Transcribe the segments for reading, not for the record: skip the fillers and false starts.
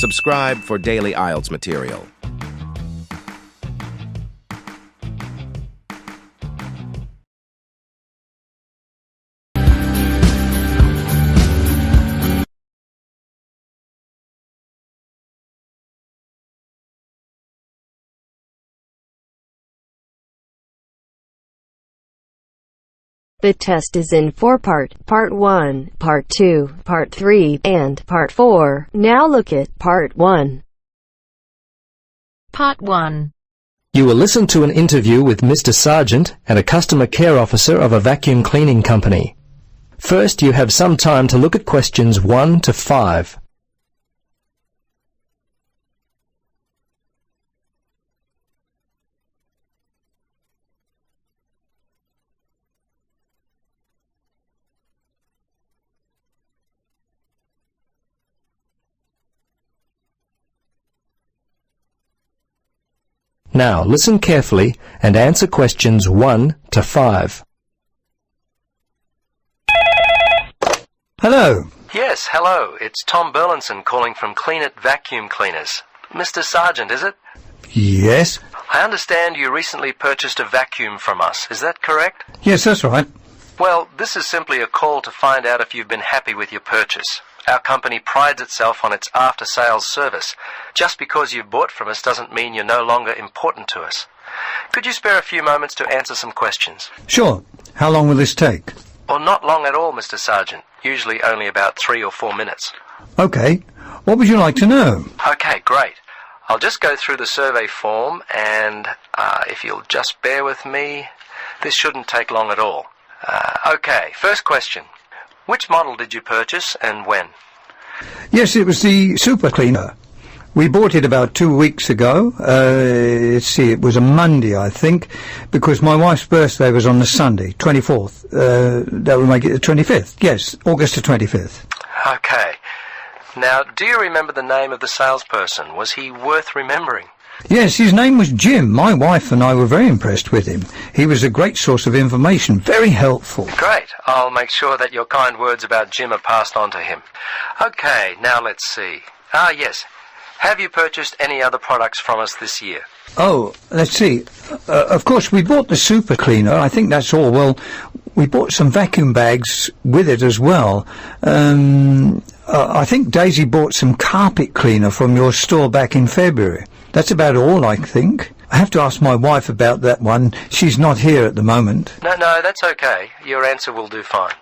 Subscribe for daily IELTS material. The test is in 4-part, Part 1, Part 2, Part 3, and Part 4. Now look at Part 1. Part 1. You will listen to an interview with Mr. Sargent and a customer care officer of a vacuum cleaning company. First, you have some time to look at questions 1 to 5. Now, listen carefully and answer questions 1 to 5. Hello. Yes, hello. It's Tom Burlinson calling from Clean It Vacuum Cleaners. Mr. Sargent, is it? Yes. I understand you recently purchased a vacuum from us. Is that correct? Yes, that's right. Well, this is simply a call to find out if you've been happy with your purchase. Our company prides itself on its after-sales service. Just because you've bought from us doesn't mean you're no longer important to us. Could you spare a few moments to answer some questions? Sure. How long will this take? Well, not long at all, Mr. Sargent. Usually only about 3 or 4 minutes. Okay. What would you like to know? Okay, great. I'll just go through the survey form and, if you'll just bear with me, this shouldn't take long at all. Okay, first question. Which model did you purchase and when? Yes, it was the super cleaner. We bought it about 2 weeks ago. Let's see, it was a Monday, I think, because my wife's birthday was on the Sunday, 24th. That would make it the 25th. Yes, August the 25th. Okay. Now, do you remember the name of the salesperson? Was he worth remembering? Yes, his name was Jim. My wife and I were very impressed with him. He was a great source of information, very helpful. Great. I'll make sure that your kind words about Jim are passed on to him. Okay, now let's see. Yes. Have you purchased any other products from us this year? Oh, let's see. Of course, we bought the super cleaner. I think that's all. Well, we bought some vacuum bags with it as well. I think Daisy bought some carpet cleaner from your store back in February. That's about all, I think. I have to ask my wife about that one. She's not here at the moment. No, that's okay. Your answer will do fine.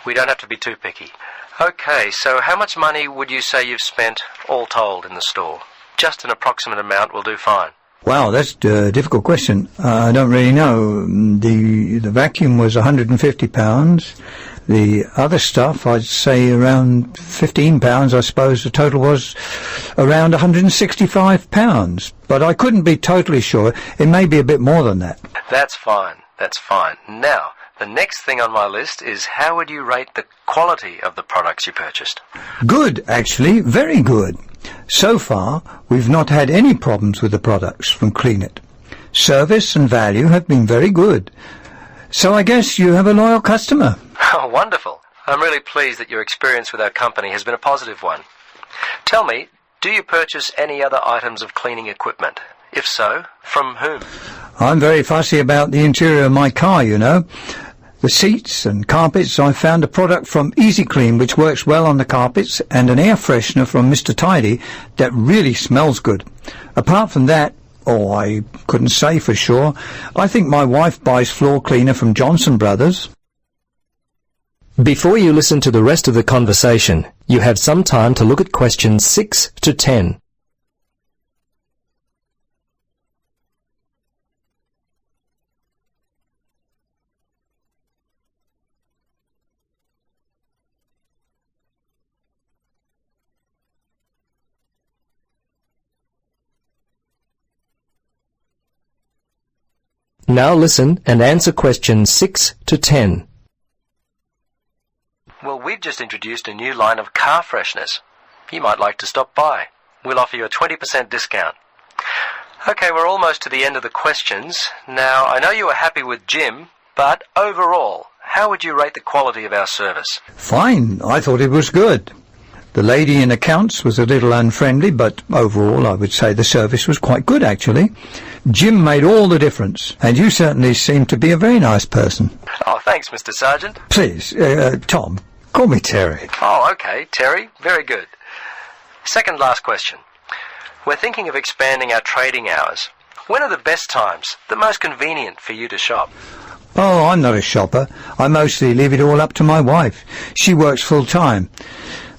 We don't have to be too picky. Okay, so how much money would you say you've spent, all told, in the store? Just an approximate amount will do fine. Wow, that's a difficult question. I don't really know. The vacuum was £150. The other stuff, I'd say around £15, I suppose. The total was around £165. But I couldn't be totally sure. It may be a bit more than that. That's fine. Now, the next thing on my list is how would you rate the quality of the products you purchased? Good, actually. Very good. So far, we've not had any problems with the products from Clean It. Service and value have been very good. So I guess you have a loyal customer. Oh, wonderful. I'm really pleased that your experience with our company has been a positive one. Tell me, do you purchase any other items of cleaning equipment? If so, from whom? I'm very fussy about the interior of my car, you know. The seats and carpets, I found a product from Easy Clean which works well on the carpets, and an air freshener from Mr. Tidy that really smells good. Apart from that, I couldn't say for sure. I think my wife buys floor cleaner from Johnson Brothers. Before you listen to the rest of the conversation, you have some time to look at questions 6 to 10. Now listen and answer questions 6 to 10. Well, we've just introduced a new line of car fresheners. You might like to stop by. We'll offer you a 20% discount. Okay, we're almost to the end of the questions. Now, I know you were happy with Jim, but overall, how would you rate the quality of our service? Fine. I thought it was good. The lady in accounts was a little unfriendly, but overall I would say the service was quite good, actually. Jim made all the difference, and you certainly seem to be a very nice person. Oh, thanks, Mr. Sergeant. Please, Tom, call me Terry. Oh, okay, Terry. Very good. Second last question. We're thinking of expanding our trading hours. When are the best times, the most convenient for you to shop? Oh, I'm not a shopper. I mostly leave it all up to my wife. She works full-time.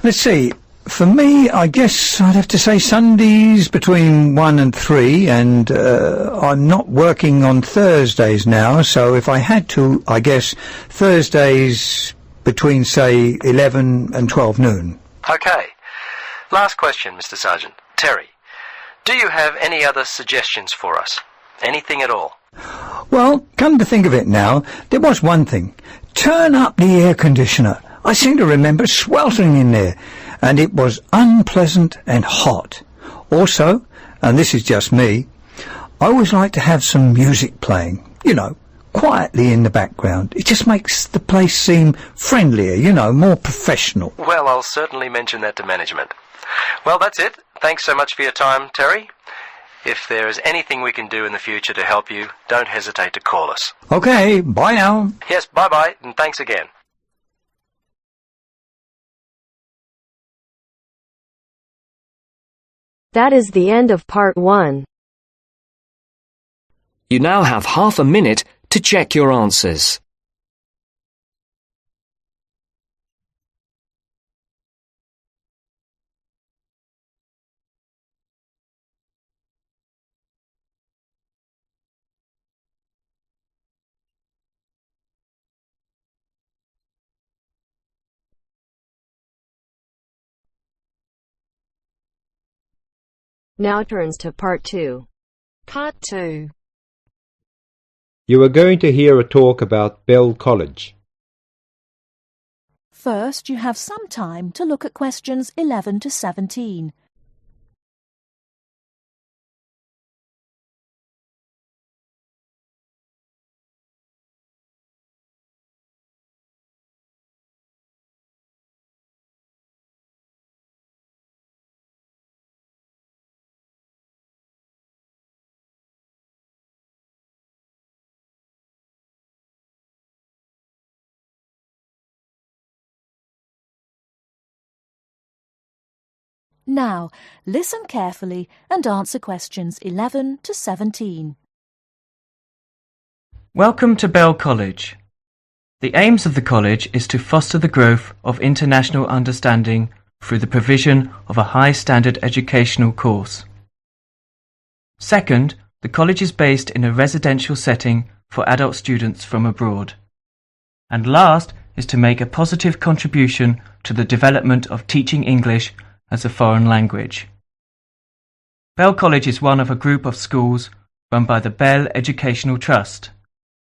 Let's see. For me, I guess I'd have to say Sundays between 1 and 3, and I'm not working on Thursdays now, so if I had to, I guess Thursdays between, say, 11 and 12 noon. Okay. Last question, Mr. Sergeant. Terry, do you have any other suggestions for us? Anything at all? Well, come to think of it now, there was one thing. Turn up the air conditioner. I seem to remember sweltering in there, and it was unpleasant and hot. Also, and this is just me, I always like to have some music playing, you know, quietly in the background. It just makes the place seem friendlier, you know, more professional. Well, I'll certainly mention that to management. Well, that's it. Thanks so much for your time, Terry. If there is anything we can do in the future to help you, don't hesitate to call us. Okay, bye now. Yes, bye-bye, and thanks again. That is the end of part 1. You now have half a minute to check your answers. Now turns to part 2. Part 2. You are going to hear a talk about Bell College. First, you have some time to look at questions 11 to 17. Now, listen carefully and answer questions 11 to 17. Welcome to Bell College. The aims of the college is to foster the growth of international understanding through the provision of a high-standard educational course. Second, the college is based in a residential setting for adult students from abroad. And last is to make a positive contribution to the development of teaching English as a foreign language. Bell College is one of a group of schools run by the Bell Educational Trust,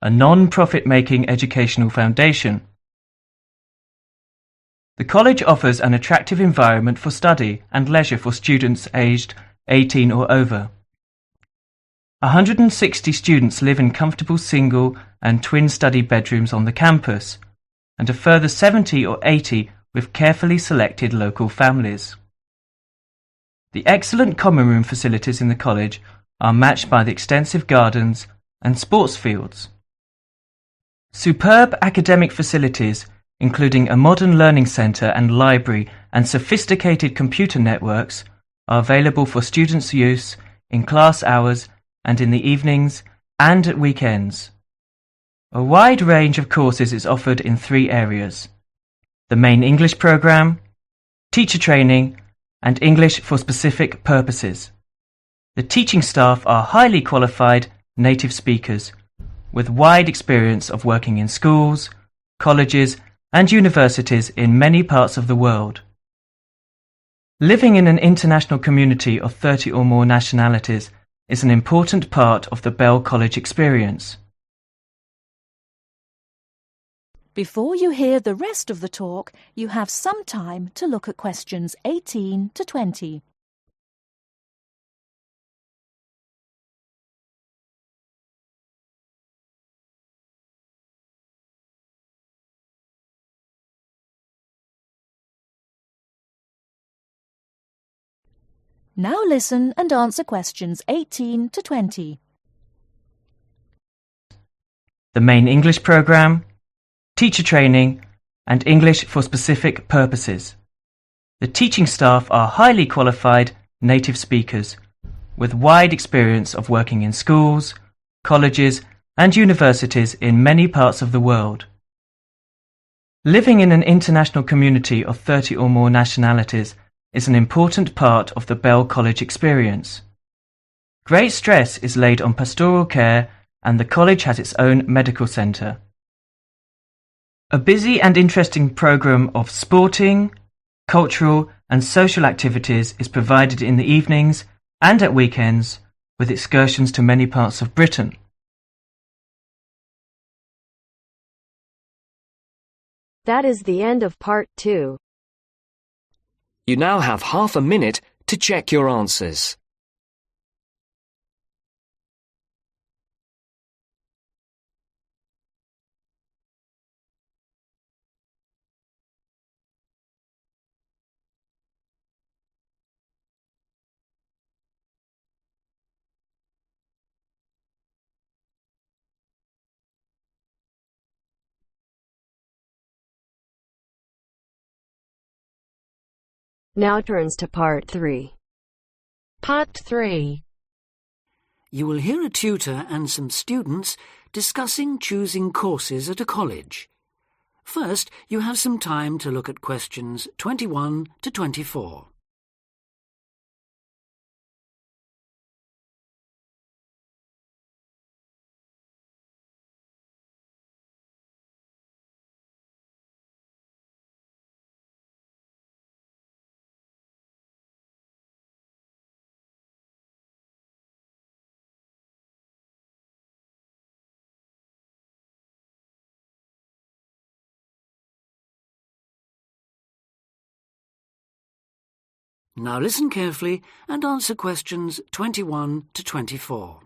a non-profit-making educational foundation. The college offers an attractive environment for study and leisure for students aged 18 or over. 160 students live in comfortable single and twin study bedrooms on the campus, and a further 70 or 80 with carefully selected local families. The excellent common room facilities in the college are matched by the extensive gardens and sports fields. Superb academic facilities, including a modern learning centre and library and sophisticated computer networks, are available for students' use in class hours and in the evenings and at weekends. A wide range of courses is offered in 3 areas: the main English programme, teacher training, and English for specific purposes. The teaching staff are highly qualified native speakers with wide experience of working in schools, colleges, and universities in many parts of the world. Living in an international community of 30 or more nationalities is an important part of the Bell College experience. Before you hear the rest of the talk, you have some time to look at questions 18 to 20. Now listen and answer questions 18 to 20. The main English programme, teacher training, and English for specific purposes. The teaching staff are highly qualified native speakers with wide experience of working in schools, colleges, and universities in many parts of the world. Living in an international community of 30 or more nationalities is an important part of the Bell College experience. Great stress is laid on pastoral care, and the college has its own medical centre. A busy and interesting programme of sporting, cultural and social activities is provided in the evenings and at weekends, with excursions to many parts of Britain. That is the end of part 2. You now have half a minute to check your answers. Now turns to part 3. Part 3. You will hear a tutor and some students discussing choosing courses at a college. First, you have some time to look at questions 21 to 24. Now listen carefully and answer questions 21 to 24.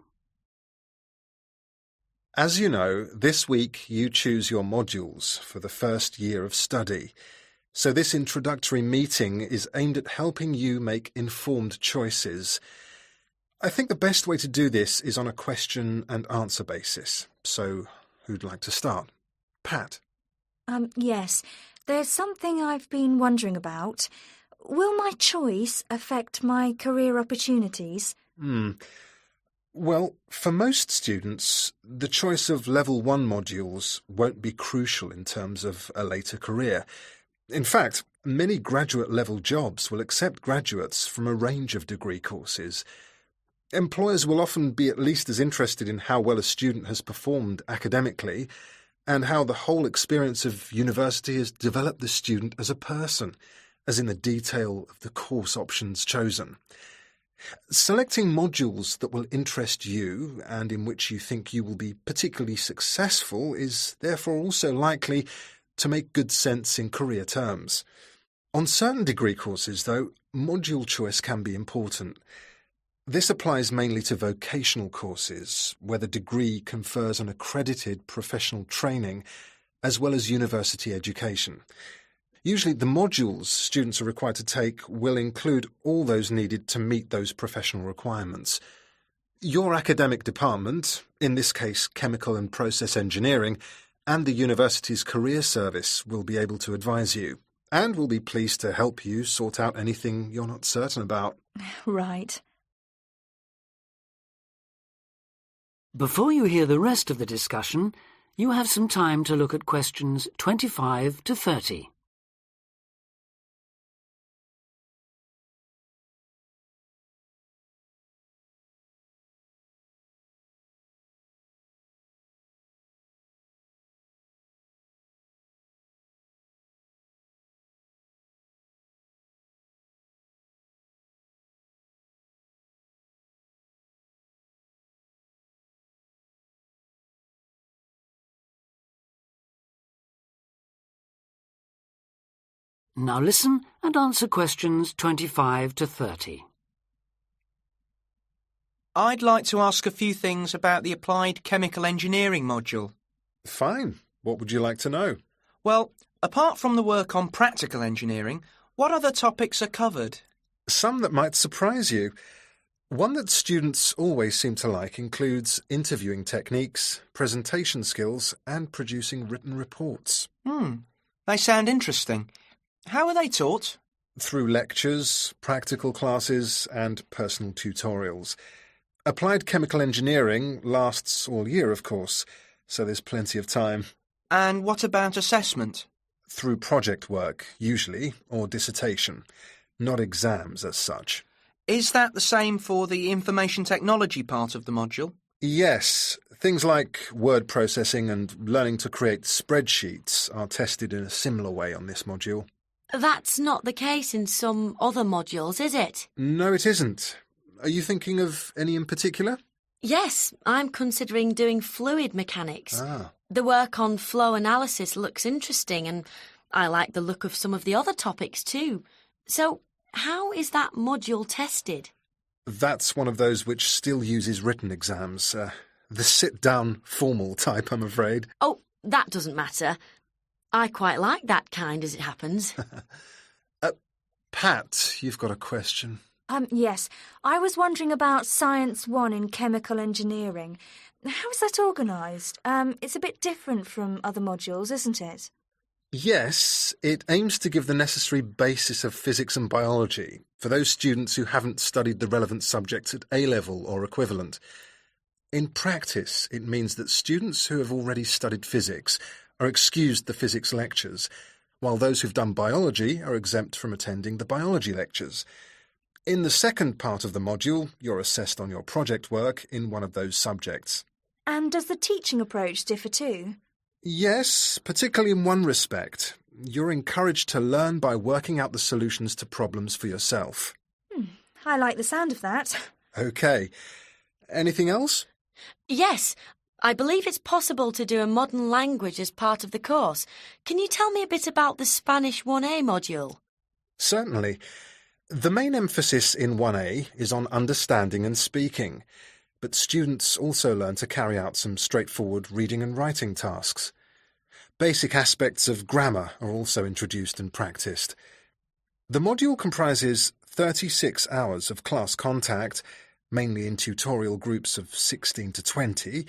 As you know, this week you choose your modules for the first year of study. So this introductory meeting is aimed at helping you make informed choices. I think the best way to do this is on a question and answer basis. So, who'd like to start? Pat? Yes. There's something I've been wondering about. Will my choice affect my career opportunities? Well, for most students, the choice of Level 1 modules won't be crucial in terms of a later career. In fact, many graduate-level jobs will accept graduates from a range of degree courses. Employers will often be at least as interested in how well a student has performed academically and how the whole experience of university has developed the student as a person, as in the detail of the course options chosen. Selecting modules that will interest you and in which you think you will be particularly successful is therefore also likely to make good sense in career terms. On certain degree courses, though, module choice can be important. This applies mainly to vocational courses, where the degree confers an accredited professional training as well as university education. Usually the modules students are required to take will include all those needed to meet those professional requirements. Your academic department, in this case chemical and process engineering, and the university's career service will be able to advise you, and will be pleased to help you sort out anything you're not certain about. Right. Before you hear the rest of the discussion, you have some time to look at questions 25 to 30. Now listen and answer questions 25 to 30. I'd like to ask a few things about the Applied Chemical Engineering module. Fine. What would you like to know? Well, apart from the work on practical engineering, what other topics are covered? Some that might surprise you. One that students always seem to like includes interviewing techniques, presentation skills, and producing written reports. They sound interesting. How are they taught? Through lectures, practical classes, and personal tutorials. Applied chemical engineering lasts all year, of course, so there's plenty of time. And what about assessment? Through project work, usually, or dissertation. Not exams as such. Is that the same for the information technology part of the module? Yes. Things like word processing and learning to create spreadsheets are tested in a similar way on this module. That's not the case in some other modules, is it? No, it isn't. Are you thinking of any in particular? Yes, I'm considering doing fluid mechanics. Ah. The work on flow analysis looks interesting, and I like the look of some of the other topics too. So, how is that module tested? That's one of those which still uses written exams. The sit-down, formal type, I'm afraid. Oh, that doesn't matter. I quite like that kind, as it happens. Pat, you've got a question. Yes. I was wondering about Science 1 in chemical engineering. How is that organised? It's a bit different from other modules, isn't it? Yes, it aims to give the necessary basis of physics and biology for those students who haven't studied the relevant subjects at A-level or equivalent. In practice, it means that students who have already studied physics are excused the physics lectures, while those who've done biology are exempt from attending the biology lectures. In the second part of the module, you're assessed on your project work in one of those subjects. And does the teaching approach differ too? Yes, particularly in one respect. You're encouraged to learn by working out the solutions to problems for yourself. I like the sound of that. OK. Anything else? Yes, I believe it's possible to do a modern language as part of the course. Can you tell me a bit about the Spanish 1A module? Certainly. The main emphasis in 1A is on understanding and speaking, but students also learn to carry out some straightforward reading and writing tasks. Basic aspects of grammar are also introduced and practiced. The module comprises 36 hours of class contact, mainly in tutorial groups of 16 to 20,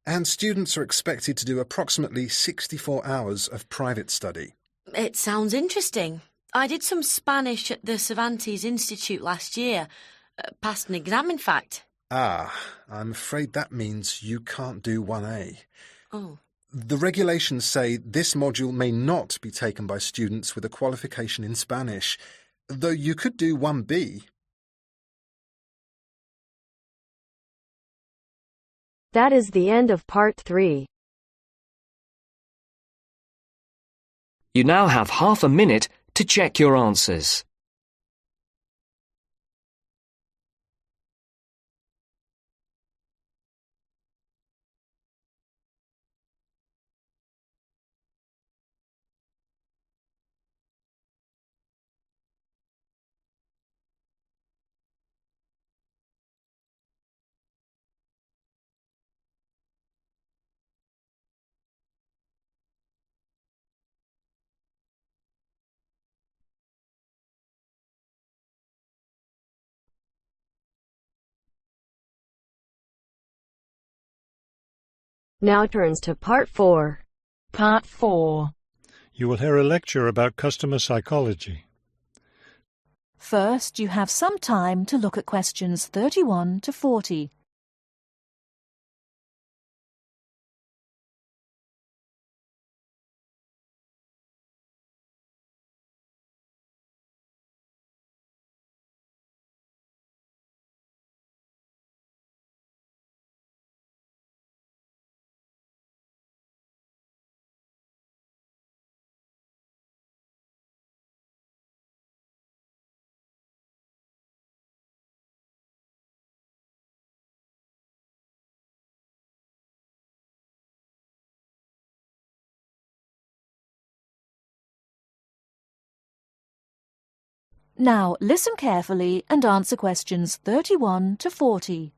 and students are expected to do approximately 64 hours of private study. It sounds interesting. I did some Spanish at the Cervantes Institute last year. Passed an exam, in fact. Ah, I'm afraid that means you can't do 1A. Oh. The regulations say this module may not be taken by students with a qualification in Spanish, though you could do 1B. That is the end of part 3. You now have half a minute to check your answers. Now turns to part 4. Part 4. You will hear a lecture about customer psychology. First, you have some time to look at questions 31 to 40. Now, listen carefully and answer questions 31 to 40.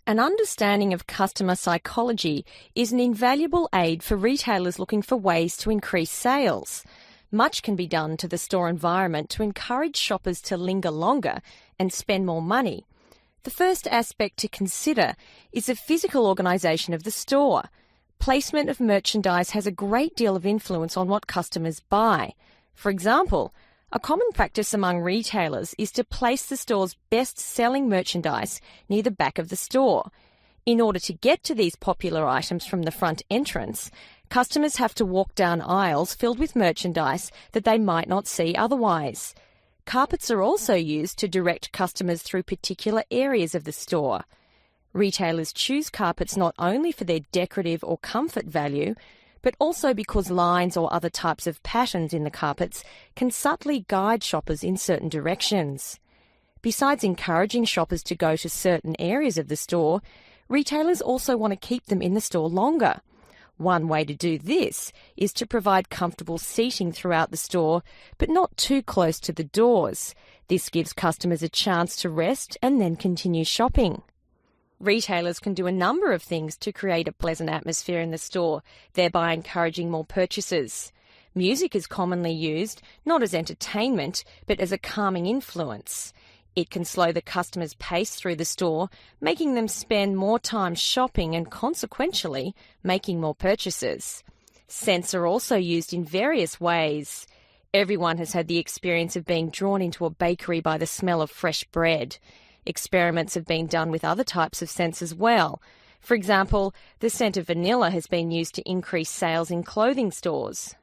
An understanding of customer psychology is an invaluable aid for retailers looking for ways to increase sales. Much can be done to the store environment to encourage shoppers to linger longer and spend more money. The first aspect to consider is the physical organisation of the store. Placement of merchandise has a great deal of influence on what customers buy. For example, a common practice among retailers is to place the store's best-selling merchandise near the back of the store. In order to get to these popular items from the front entrance, customers have to walk down aisles filled with merchandise that they might not see otherwise. Carpets are also used to direct customers through particular areas of the store. Retailers choose carpets not only for their decorative or comfort value, but also because lines or other types of patterns in the carpets can subtly guide shoppers in certain directions. Besides encouraging shoppers to go to certain areas of the store, retailers also want to keep them in the store longer. One way to do this is to provide comfortable seating throughout the store, but not too close to the doors. This gives customers a chance to rest and then continue shopping. Retailers can do a number of things to create a pleasant atmosphere in the store, thereby encouraging more purchases. Music is commonly used, not as entertainment, but as a calming influence. It can slow the customer's pace through the store, making them spend more time shopping and consequentially making more purchases. Scents are also used in various ways. Everyone has had the experience of being drawn into a bakery by the smell of fresh bread. Experiments have been done with other types of scents as well. For example, the scent of vanilla has been used to increase sales in clothing stores.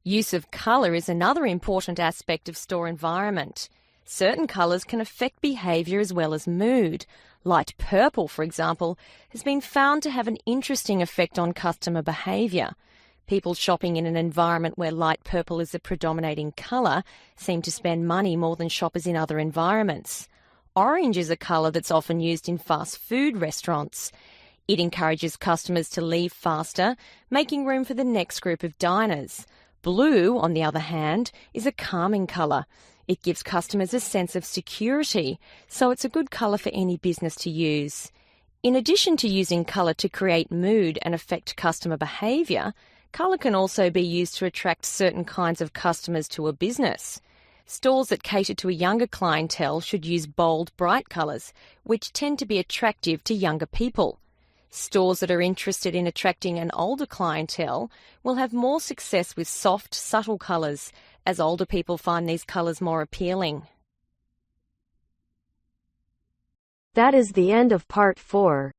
Use of colour is another important aspect of store environment. Certain colours can affect behaviour as well as mood. Light purple, for example, has been found to have an interesting effect on customer behaviour. People shopping in an environment where light purple is the predominating colour seem to spend money more than shoppers in other environments. Orange is a colour that's often used in fast food restaurants. It encourages customers to leave faster, making room for the next group of diners. Blue, on the other hand, is a calming colour. It gives customers a sense of security, so it's a good colour for any business to use. In addition to using colour to create mood and affect customer behaviour, colour can also be used to attract certain kinds of customers to a business. Stores that cater to a younger clientele should use bold, bright colours, which tend to be attractive to younger people. Stores that are interested in attracting an older clientele will have more success with soft, subtle colours, as older people find these colours more appealing. That is the end of part 4.